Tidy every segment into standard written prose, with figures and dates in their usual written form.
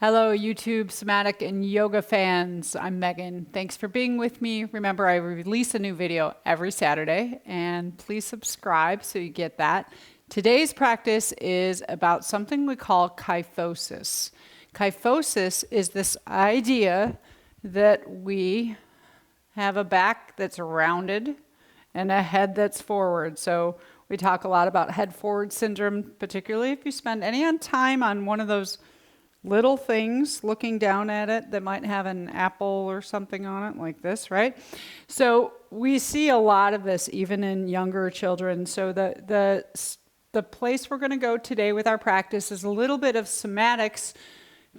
Hello, YouTube, somatic, and yoga fans. I'm Megan. Thanks for being with me. Remember, I release a new video every Saturday, and please subscribe so you get that. Today's practice is about something we call kyphosis. Kyphosis is this idea that we have a back that's rounded and a head that's forward. So we talk a lot about head forward syndrome, particularly if you spend any time on one of those little things looking down at it that might have an apple or something on it like this, right? So we see a lot of this even in younger children. So the place we're going to go today with our practice is a little bit of somatics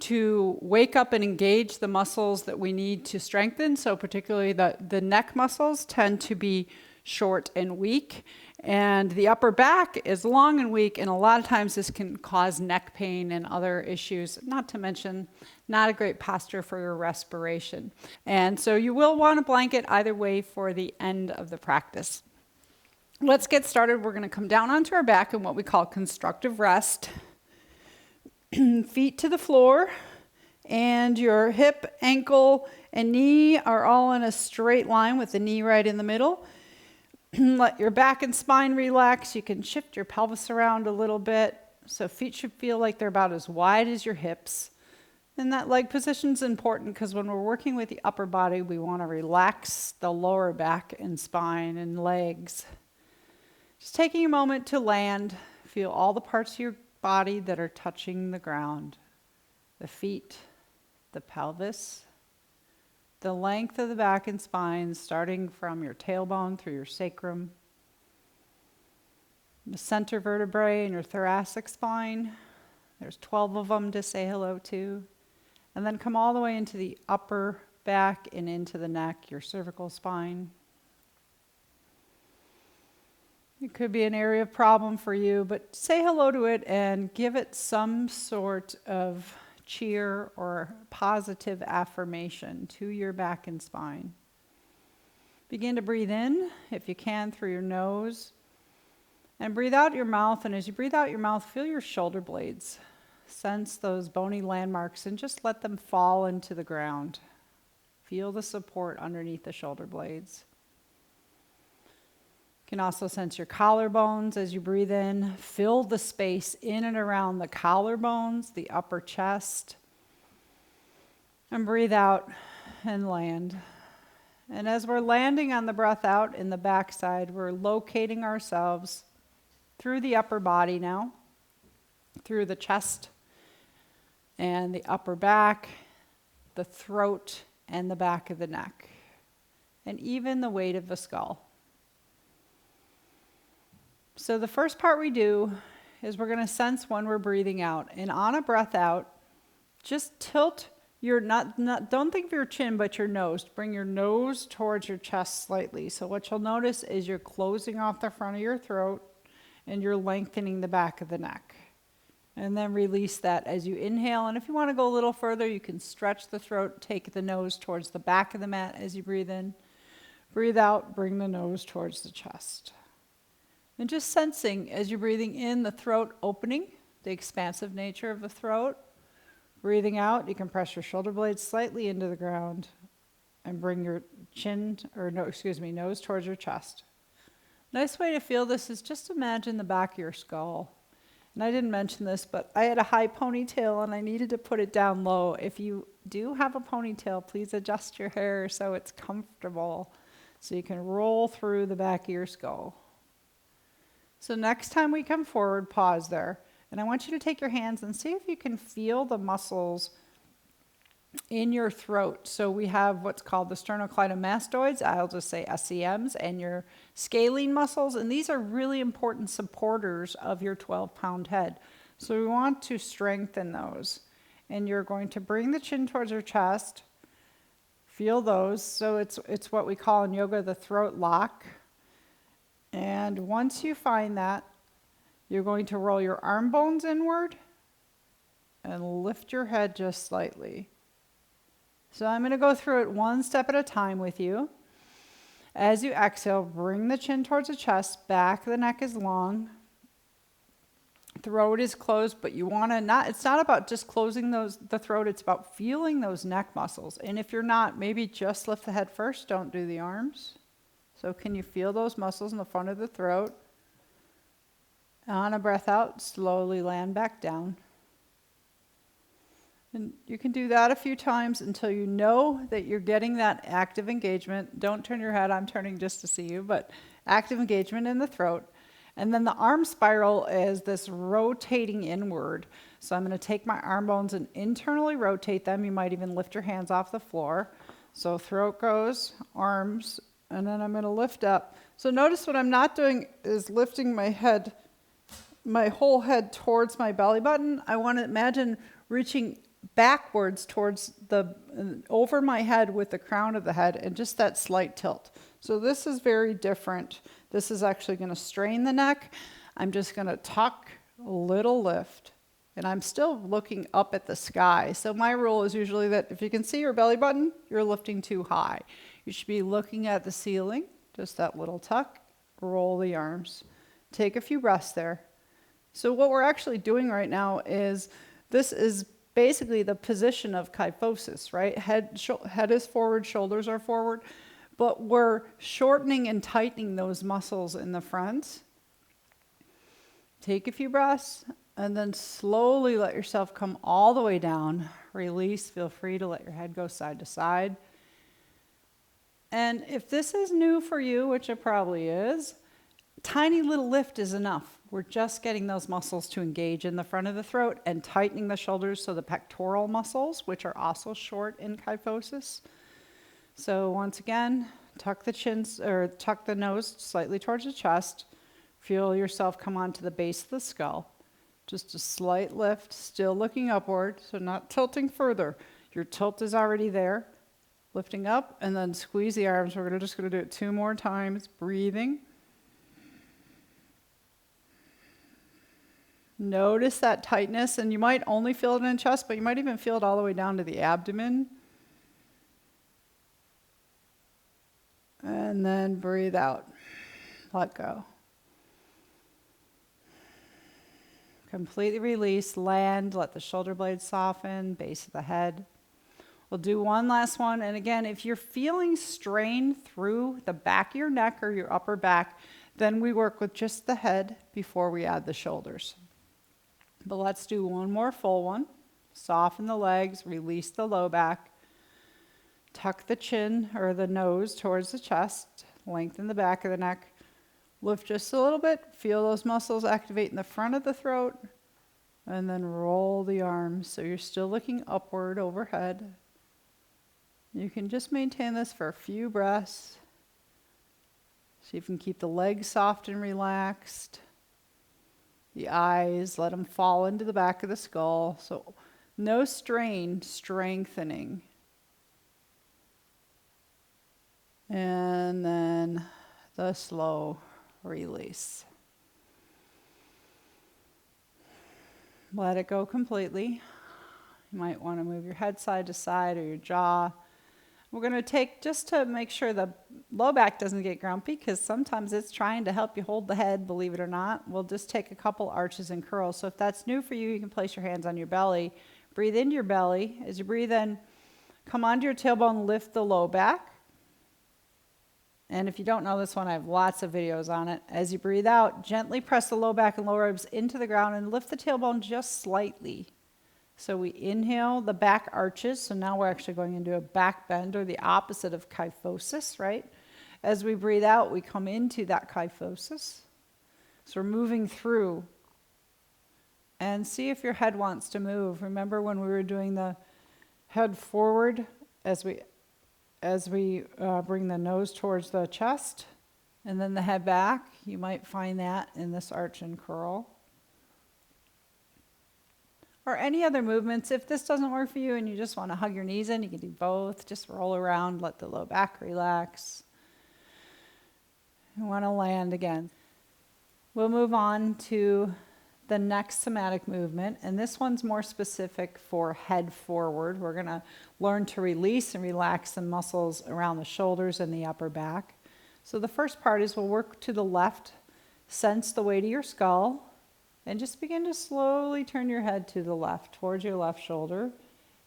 to wake up and engage the muscles that we need to strengthen. So particularly the neck muscles tend to be short and weak, and the upper back is long and weak, and a lot of times this can cause neck pain and other issues, not to mention not a great posture for your respiration. And so you will want a blanket either way for the end of the practice. Let's get started. We're going to come down onto our back in what we call constructive rest. Feet to the floor, and your hip, ankle, and knee are all in a straight line with the knee right in the middle. Let your back and spine relax. You can shift your pelvis around a little bit. So feet should feel like they're about as wide as your hips. And that leg position is important because when we're working with the upper body, we want to relax the lower back and spine and legs. Just taking a moment to land. Feel all the parts of your body that are touching the ground. The feet, the pelvis, the length of the back and spine, starting from your tailbone through your sacrum, the center vertebrae in your thoracic spine. There's 12 of them to say hello to. And then come all the way into the upper back and into the neck, your cervical spine. It could be an area of problem for you, but say hello to it and give it some sort of cheer or positive affirmation to your back and spine. Begin to breathe in, if you can, through your nose, and breathe out your mouth. And as you breathe out your mouth, feel your shoulder blades. Sense those bony landmarks and just let them fall into the ground. Feel the support underneath the shoulder blades. You can also sense your collarbones as you breathe in. Fill the space in and around the collarbones, the upper chest. And breathe out and land. And as we're landing on the breath out in the backside, we're locating ourselves through the upper body now, through the chest and the upper back, the throat and the back of the neck, and even the weight of the skull. So the first part we do is we're going to sense when we're breathing out. And on a breath out, just tilt your, don't think of your chin, but your nose. Bring your nose towards your chest slightly. So what you'll notice is you're closing off the front of your throat and you're lengthening the back of the neck. And then release that as you inhale. And if you want to go a little further, you can stretch the throat, take the nose towards the back of the mat as you breathe in. Breathe out, bring the nose towards the chest. And just sensing as you're breathing in the throat opening, the expansive nature of the throat. Breathing out, you can press your shoulder blades slightly into the ground and bring your nose towards your chest. Nice way to feel this is just imagine the back of your skull. And I didn't mention this, but I had a high ponytail and I needed to put it down low. If you do have a ponytail, please adjust your hair so it's comfortable so you can roll through the back of your skull. So next time we come forward, pause there. And I want you to take your hands and see if you can feel the muscles in your throat. So we have what's called the sternocleidomastoids, I'll just say SCMs, and your scalene muscles. And these are really important supporters of your 12-pound head. So we want to strengthen those. And you're going to bring the chin towards your chest. Feel those. So it's what we call in yoga the throat lock. And once you find that, you're going to roll your arm bones inward and lift your head just slightly. So I'm going to go through it one step at a time with you. As you exhale, bring the chin towards the chest, back of the neck is long. throat is closed, but you want to not, it's not about just closing the throat, it's about feeling those neck muscles. And if you're not, maybe just lift the head first, don't do the arms. So can you feel those muscles in the front of the throat? On a breath out, slowly land back down. And you can do that a few times until you know that you're getting that active engagement. Don't turn your head, I'm turning just to see you, but active engagement in the throat. And then the arm spiral is this rotating inward. So I'm going to take my arm bones and internally rotate them. You might even lift your hands off the floor. So throat goes, arms, and then I'm going to lift up. So notice what I'm not doing is lifting my head, my whole head towards my belly button. I want to imagine reaching backwards towards over my head with the crown of the head and just that slight tilt. So this is very different. This is actually going to strain the neck. I'm just going to tuck, a little lift, and I'm still looking up at the sky. So my rule is usually that if you can see your belly button, you're lifting too high. You should be looking at the ceiling, just that little tuck, roll the arms. Take a few breaths there. So what we're actually doing right now is, this is basically the position of kyphosis, right? Head is forward, shoulders are forward, but we're shortening and tightening those muscles in the front. Take a few breaths and then slowly let yourself come all the way down. Release, feel free to let your head go side to side. And if this is new for you, which it probably is, tiny little lift is enough. We're just getting those muscles to engage in the front of the throat and tightening the shoulders, so the pectoral muscles, which are also short in kyphosis. So once again, tuck the nose slightly towards the chest. Feel yourself come onto the base of the skull. Just a slight lift, still looking upward, so not tilting further. Your tilt is already there. Lifting up and then squeeze the arms. We're just going to do it 2 more times, breathing. Notice that tightness, and you might only feel it in the chest, but you might even feel it all the way down to the abdomen. And then breathe out. Let go. Completely release, land, let the shoulder blades soften, base of the head. We'll do one last one, and again, if you're feeling strain through the back of your neck or your upper back, then we work with just the head before we add the shoulders. But let's do one more full one. Soften the legs, release the low back. Tuck the chin or the nose towards the chest. Lengthen the back of the neck. Lift just a little bit. Feel those muscles activate in the front of the throat. And then roll the arms so you're still looking upward overhead. You can just maintain this for a few breaths. See if you can keep the legs soft and relaxed. The eyes, let them fall into the back of the skull. So no strain, strengthening. And then the slow release. Let it go completely. You might want to move your head side to side or your jaw. We're going to take, just to make sure the low back doesn't get grumpy, because sometimes it's trying to help you hold the head, believe it or not. We'll just take a couple arches and curls. So if that's new for you, you can place your hands on your belly. Breathe into your belly. As you breathe in, come onto your tailbone, lift the low back. And if you don't know this one, I have lots of videos on it. As you breathe out, gently press the low back and lower ribs into the ground and lift the tailbone just slightly. So we inhale, the back arches. So now we're actually going into a back bend, or the opposite of kyphosis, right? As we breathe out, we come into that kyphosis. So we're moving through. And see if your head wants to move. Remember when we were doing the head forward as we bring the nose towards the chest and then the head back? You might find that in this arch and curl. Or any other movements. If this doesn't work for you and you just want to hug your knees in, you can do both. Just roll around, let the low back relax. You want to land again. We'll move on to the next somatic movement, and this one's more specific for head forward. We're going to learn to release and relax the muscles around the shoulders and the upper back. So the first part is we'll work to the left, sense the weight of your skull, And just begin to slowly turn your head to the left, towards your left shoulder.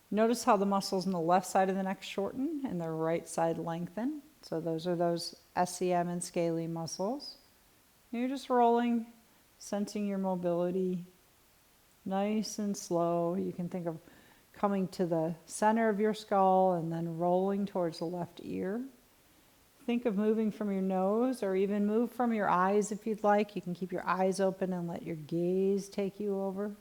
Notice how the muscles on the left side of the neck shorten and the right side lengthen. So those are those SCM and scalene muscles. And you're just rolling, sensing your mobility, nice and slow. You can think of coming to the center of your skull and then rolling towards the left ear. Think of moving from your nose, or even move from your eyes if you'd like. You can keep your eyes open and let your gaze take you over.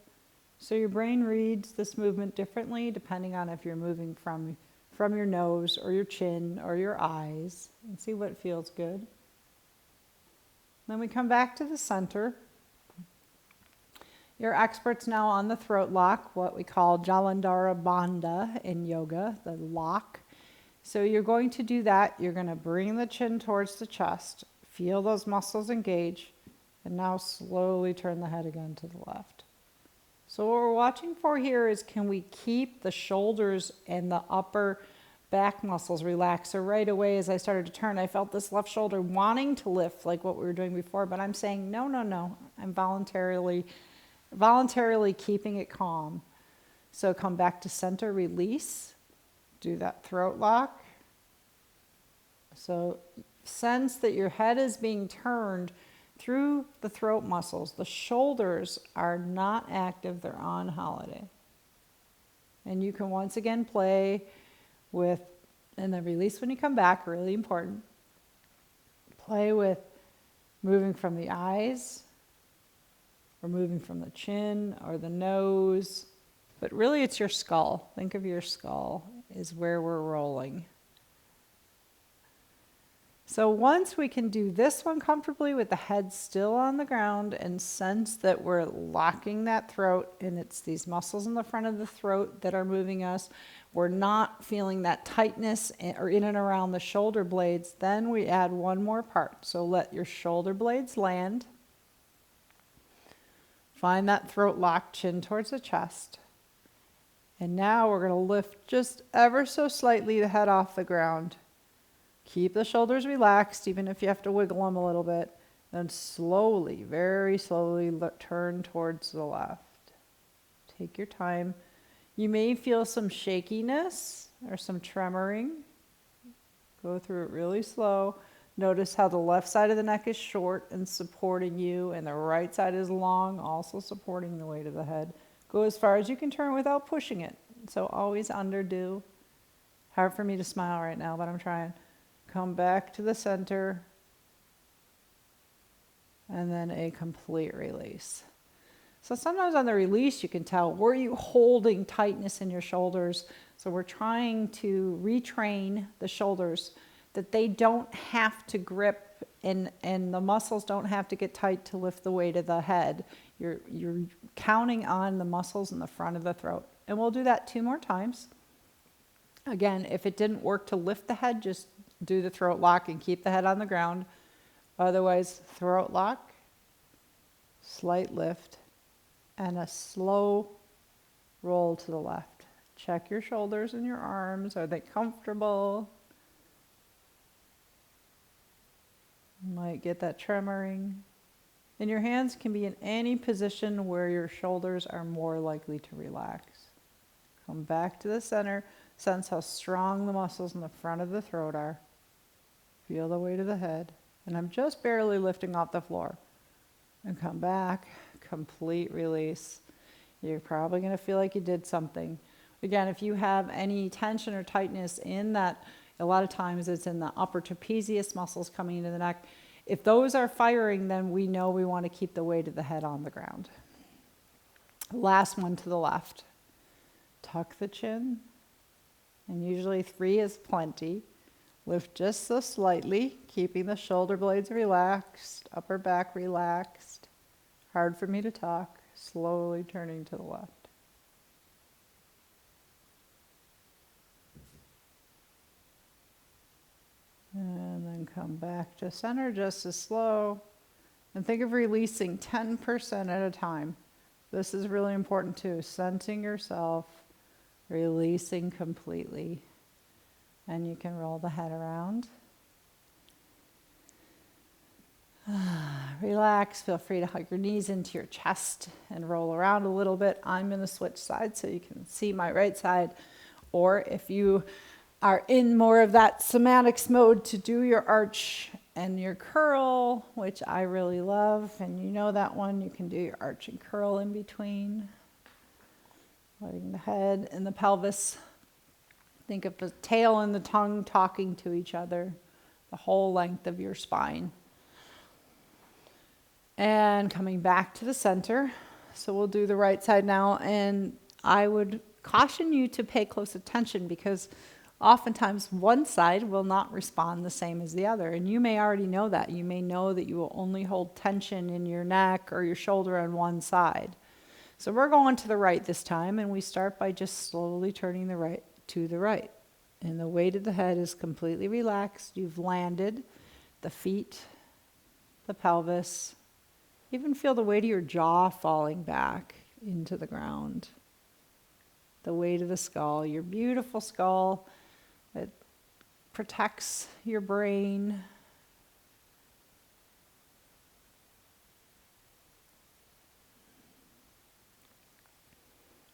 So your brain reads this movement differently depending on if you're moving from your nose or your chin or your eyes, and see what feels good. Then we come back to the center. You're experts now on the throat lock, what we call Jalandhara Bandha in yoga, the lock. So you're going to do that. You're going to bring the chin towards the chest, feel those muscles engage, and now slowly turn the head again to the left. So what we're watching for here is, can we keep the shoulders and the upper back muscles relaxed? So right away as I started to turn, I felt this left shoulder wanting to lift like what we were doing before, but I'm saying, no, no, no. I'm voluntarily keeping it calm. So come back to center, release. Do that throat lock. So sense that your head is being turned through the throat muscles. The shoulders are not active, they're on holiday. And you can once again play with, and then release when you come back, really important. Play with moving from the eyes, or moving from the chin or the nose. But really it's your skull. Think of your skull is where we're rolling. So once we can do this one comfortably with the head still on the ground and sense that we're locking that throat, and it's these muscles in the front of the throat that are moving us, we're not feeling that tightness or in and around the shoulder blades, then we add one more part. So let your shoulder blades land. Find that throat lock, chin towards the chest. And now we're going to lift just ever so slightly the head off the ground. Keep the shoulders relaxed, even if you have to wiggle them a little bit. Then slowly, very slowly, turn towards the left. Take your time. You may feel some shakiness or some tremoring. Go through it really slow. Notice how the left side of the neck is short and supporting you, and the right side is long, also supporting the weight of the head. Go as far as you can turn without pushing it. So always underdo. Hard for me to smile right now, but I'm trying. Come back to the center. And then a complete release. So sometimes on the release you can tell, were you holding tightness in your shoulders? So we're trying to retrain the shoulders that they don't have to grip, and the muscles don't have to get tight to lift the weight of the head. You're counting on the muscles in the front of the throat. And we'll do that 2 more times. Again, if it didn't work to lift the head, just do the throat lock and keep the head on the ground. Otherwise, throat lock, slight lift, and a slow roll to the left. Check your shoulders and your arms. Are they comfortable? You might get that tremoring. And your hands can be in any position where your shoulders are more likely to relax. Come back to the center. Sense how strong the muscles in the front of the throat are. Feel the weight of the head. And I'm just barely lifting off the floor. And come back. Complete release. You're probably going to feel like you did something. Again, if you have any tension or tightness in that, a lot of times it's in the upper trapezius muscles coming into the neck. If those are firing, then we know we want to keep the weight of the head on the ground. Last one to the left. Tuck the chin. And usually 3 is plenty. Lift just so slightly, keeping the shoulder blades relaxed, upper back relaxed. Hard for me to talk. Slowly turning to the left. And then come back to center just as slow. And think of releasing 10% at a time. This is really important too. Sensing yourself, releasing completely. And you can roll the head around. Relax. Feel free to hug your knees into your chest and roll around a little bit. I'm going to switch sides so you can see my right side. Or if you are in more of that somatics mode, to do your arch and your curl, which I really love, and you know that one, you can do your arch and curl in between. Letting the head and the pelvis, think of the tail and the tongue talking to each other, the whole length of your spine. And coming back to the center. So we'll do the right side now, and I would caution you to pay close attention, because oftentimes one side will not respond the same as the other, and you may already know that. You may know that you will only hold tension in your neck or your shoulder on one side. So we're going to the right this time, and we start by just slowly turning the right to the right. And the weight of the head is completely relaxed. You've landed the feet, the pelvis. Even feel the weight of your jaw falling back into the ground. The weight of the skull, your beautiful skull that protects your brain.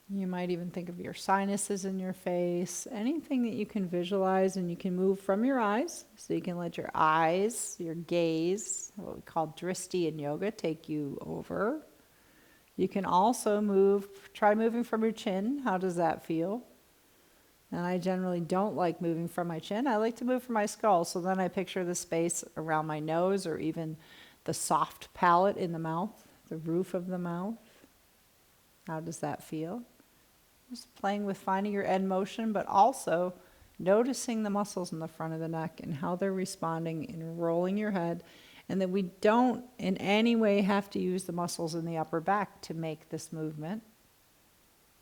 You might even think of your sinuses in your face, anything that you can visualize, and you can move from your eyes. So you can let your eyes, your gaze, what we call drishti in yoga, take you over. You can also try moving from your chin. How does that feel? And I generally don't like moving from my chin. I like to move from my skull. So then I picture the space around my nose, or even the soft palate in the mouth, the roof of the mouth. How does that feel? Just playing with finding your end motion, but also noticing the muscles in the front of the neck and how they're responding in rolling your head. And that we don't in any way have to use the muscles in the upper back to make this movement.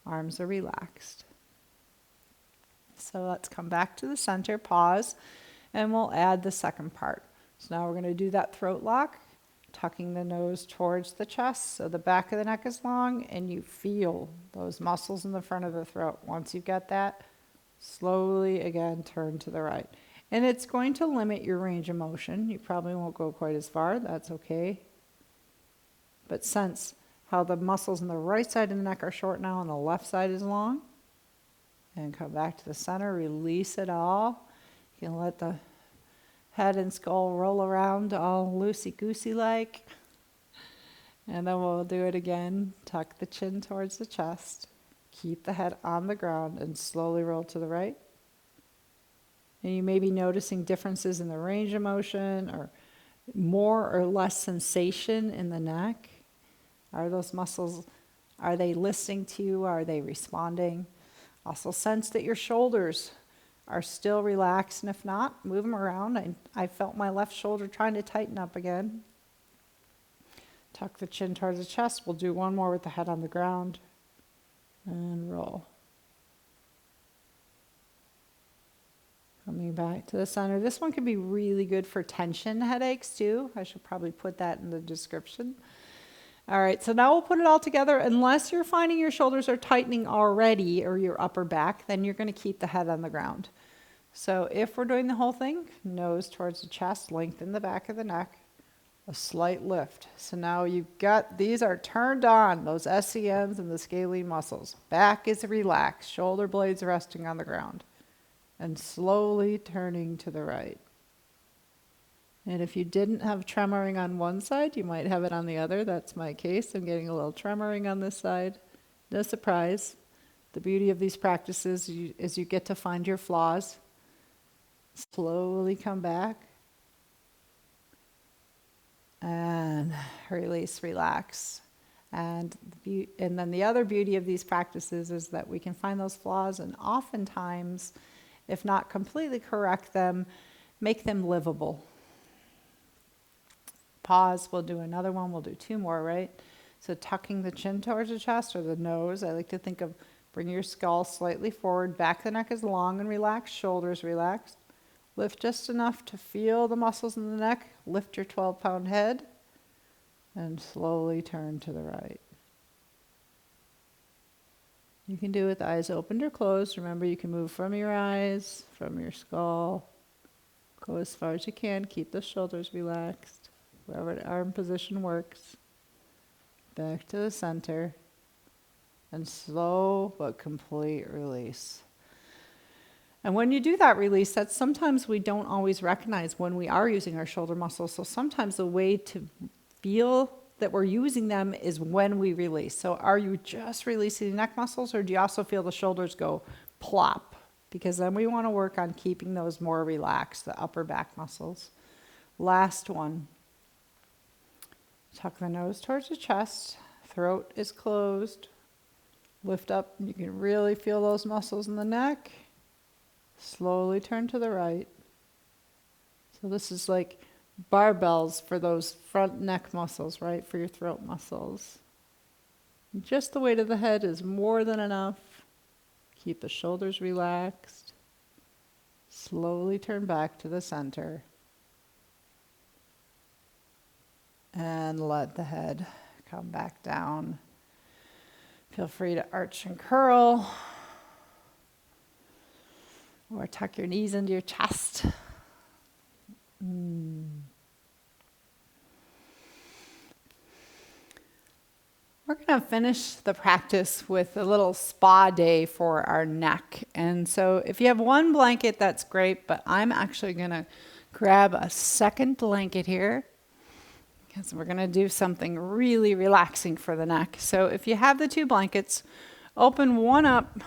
Arms are relaxed. So let's come back to the center, pause, and we'll add the second part. So now we're going to do that throat lock, tucking the nose towards the chest so the back of the neck is long, and you feel those muscles in the front of the throat. Once you've got that, slowly again turn to the right. And it's going to limit your range of motion. You probably won't go quite as far. That's okay. But sense how the muscles in the right side of the neck are short now and the left side is long. And come back to the center. Release it all. You can let the head and skull roll around all loosey-goosey like. And then we'll do it again. Tuck the chin towards the chest. Keep the head on the ground and slowly roll to the right. And you may be noticing differences in the range of motion, or more or less sensation in the neck. Are those muscles, are they listening to you? Are they responding? Also sense that your shoulders are still relaxed, and if not, move them around. I felt my left shoulder trying to tighten up again. Tuck the chin towards the chest. We'll do one more with the head on the ground. And roll. Coming back to the center. This one can be really good for tension headaches too. I should probably put that in the description. All right, so now we'll put it all together. Unless you're finding your shoulders are tightening already, or your upper back, then you're going to keep the head on the ground. So if we're doing the whole thing, nose towards the chest, lengthen the back of the neck, a slight lift. So now you've got, these are turned on, those SCMs and the scalene muscles. Back is relaxed, shoulder blades resting on the ground. And slowly turning to the right. And if you didn't have tremoring on one side, you might have it on the other. That's my case. I'm getting a little tremoring on this side. No surprise. The beauty of these practices is you get to find your flaws. Slowly come back. And release, relax. And then the other beauty of these practices is that we can find those flaws, and oftentimes, if not completely correct them, make them livable. Pause, we'll do another one, we'll do two more, right? So tucking the chin towards the chest or the nose, I like to think of bring your skull slightly forward, back of the neck is long and relaxed, shoulders relaxed. Lift just enough to feel the muscles in the neck, lift your 12-pound head, and slowly turn to the right. You can do it with eyes opened or closed. Remember, you can move from your eyes, from your skull. Go as far as you can. Keep the shoulders relaxed. wherever the arm position works. Back to the center. And slow but complete release. And when you do that release, that's sometimes we don't always recognize when we are using our shoulder muscles. So sometimes the way to feel that we're using them is when we release. So are you just releasing the neck muscles, or do you also feel the shoulders go plop? Because then we want to work on keeping those more relaxed, the upper back muscles. Last one. Tuck the nose towards the chest. Throat is closed. Lift up. You can really feel those muscles in the neck. Slowly turn to the right. So this is like barbells for those front neck muscles, right? For your throat muscles. And just the weight of the head is more than enough. Keep the shoulders relaxed. Slowly turn back to the center. And let the head come back down. Feel free to arch and curl. Or tuck your knees into your chest. We're going to finish the practice with a little spa day for our neck. And so if you have one blanket, that's great, but I'm actually going to grab a second blanket here because we're going to do something really relaxing for the neck. So if you have the two blankets, open one up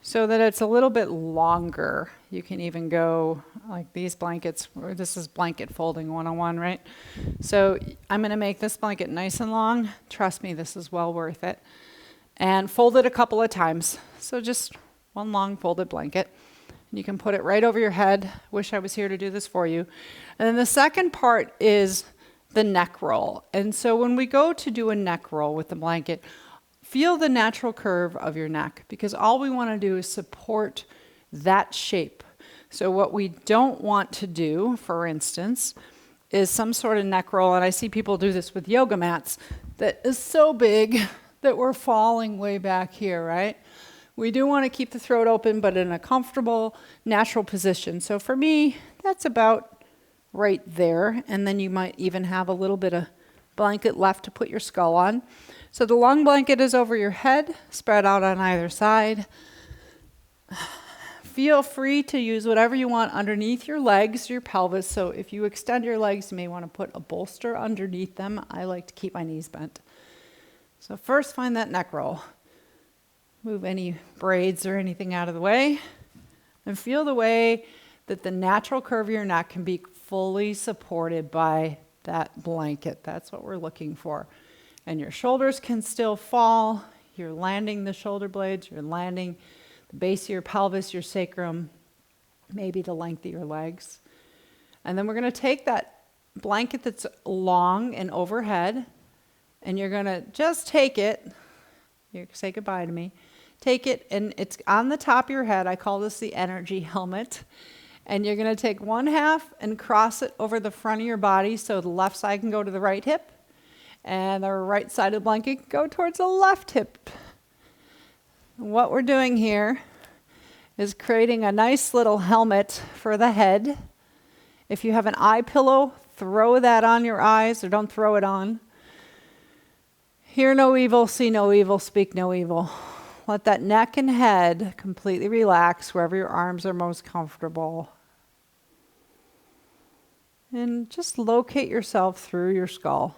so that it's a little bit longer. You can even go like these blankets, or this is blanket folding 101, right? So I'm going to make this blanket nice and long. Trust me, this is well worth it. And fold it a couple of times. So just one long folded blanket. And you can put it right over your head. Wish I was here to do this for you. And then the second part is the neck roll. And so when we go to do a neck roll with the blanket, feel the natural curve of your neck, because all we want to do is support that shape. So what we don't want to do, for instance, is some sort of neck roll, and I see people do this with yoga mats, that is so big that we're falling way back here, right? We do want to keep the throat open, but in a comfortable, natural position. So for me, that's about right there, and then you might even have a little bit of blanket left to put your skull on. So the long blanket is over your head, spread out on either side. Feel free to use whatever you want underneath your legs, your pelvis. So if you extend your legs, you may want to put a bolster underneath them. I like to keep my knees bent. So first, find that neck roll. Move any braids or anything out of the way. And feel the way that the natural curve of your neck can be fully supported by that blanket. That's what we're looking for. And your shoulders can still fall. You're landing the shoulder blades. You're landing the base of your pelvis, your sacrum, maybe the length of your legs. And then we're going to take that blanket that's long and overhead, and you're going to just take it. You say goodbye to me. Take it, and it's on the top of your head. I call this the energy helmet. And you're going to take one half and cross it over the front of your body so the left side can go to the right hip. And the right side of the blanket can go towards the left hip. What we're doing here is creating a nice little helmet for the head. If you have an eye pillow, throw that on your eyes, or don't throw it on. Hear no evil, see no evil, speak no evil. Let that neck and head completely relax wherever your arms are most comfortable. And just locate yourself through your skull.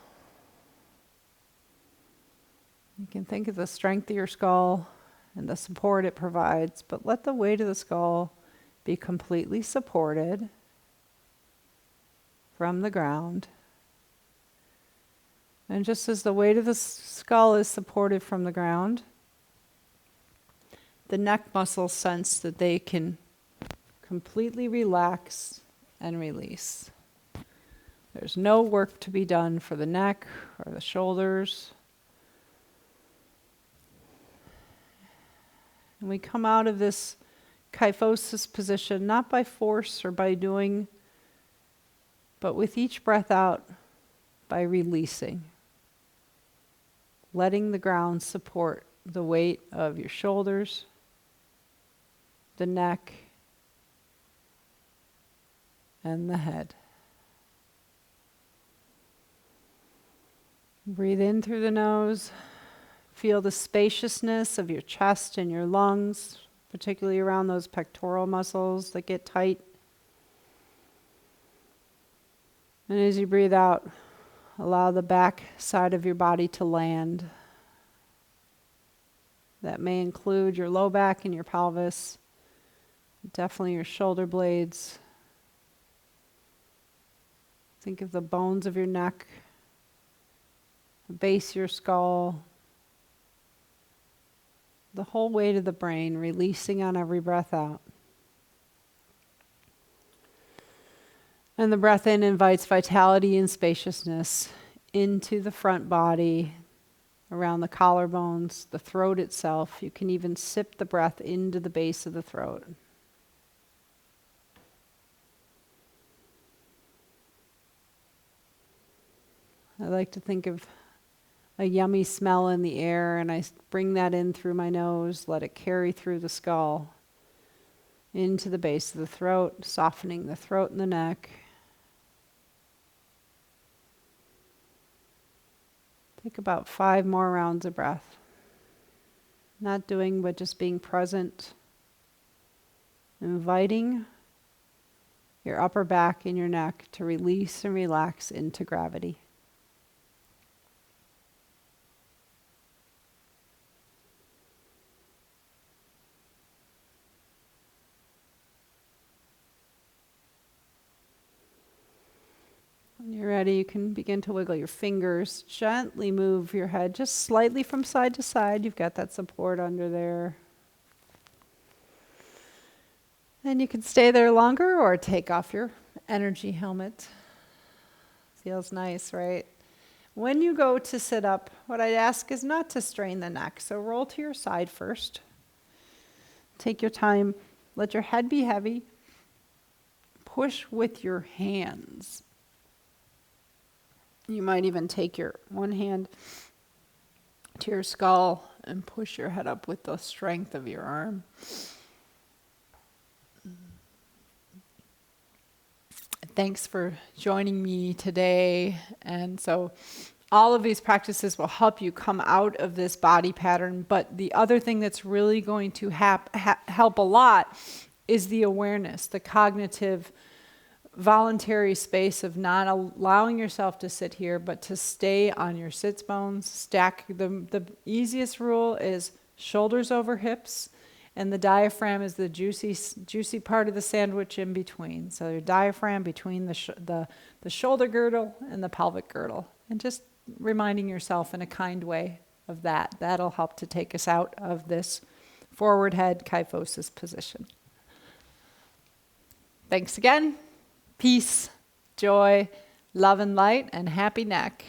You can think of the strength of your skull and the support it provides, but let the weight of the skull be completely supported from the ground. And just as the weight of the skull is supported from the ground, the neck muscles sense that they can completely relax and release. There's no work to be done for the neck or the shoulders. And we come out of this kyphosis position not by force or by doing, but with each breath out, by releasing. Letting the ground support the weight of your shoulders, the neck, and the head. Breathe in through the nose. Feel the spaciousness of your chest and your lungs, particularly around those pectoral muscles that get tight. And as you breathe out, allow the back side of your body to land. That may include your low back and your pelvis, definitely your shoulder blades. Think of the bones of your neck, the base of your skull, the whole weight of the brain releasing on every breath out. And the breath in invites vitality and spaciousness into the front body, around the collarbones, the throat itself. You can even sip the breath into the base of the throat. I like to think of a yummy smell in the air, and I bring that in through my nose, let it carry through the skull, into the base of the throat, softening the throat and the neck. Take about 5 more rounds of breath. Not doing, but just being present. Inviting your upper back and your neck to release and relax into gravity. When you're ready, you can begin to wiggle your fingers. Gently move your head just slightly from side to side. You've got that support under there. And you can stay there longer or take off your energy helmet. Feels nice, right? When you go to sit up, what I'd ask is not to strain the neck. So roll to your side first. Take your time. Let your head be heavy. Push with your hands. You might even take your one hand to your skull and push your head up with the strength of your arm. Thanks for joining me today. And so all of these practices will help you come out of this body pattern. But the other thing that's really going to help a lot is the awareness, the cognitive voluntary space of not allowing yourself to sit here, but to stay on your sits bones. Stack the easiest rule is shoulders over hips, and the diaphragm is the juicy part of the sandwich in between. So your diaphragm between the shoulder girdle and the pelvic girdle, and just reminding yourself in a kind way of that. That'll help to take us out of this forward head kyphosis position. Thanks again. Peace, joy, love and light, and happy neck.